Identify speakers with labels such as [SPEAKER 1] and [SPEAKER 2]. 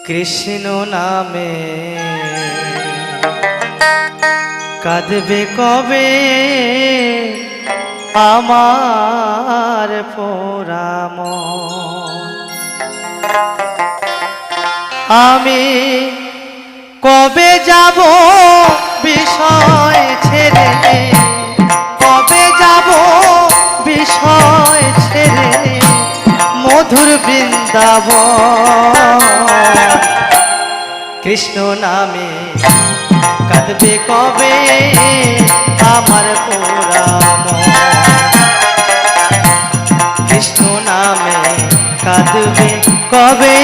[SPEAKER 1] কৃষ্ণ নামে কাঁদবে কবে আমার পোড়া মন। আমি কবে যাব বিষয় ছেড়ে, কবে যাব বিষয় ছেড়ে মধুর বৃন্দাবন। কৃষ্ণ নামে কাঁদবে কবে আমার পোড়া মন। কৃষ্ণ নামে কাঁদবে কবে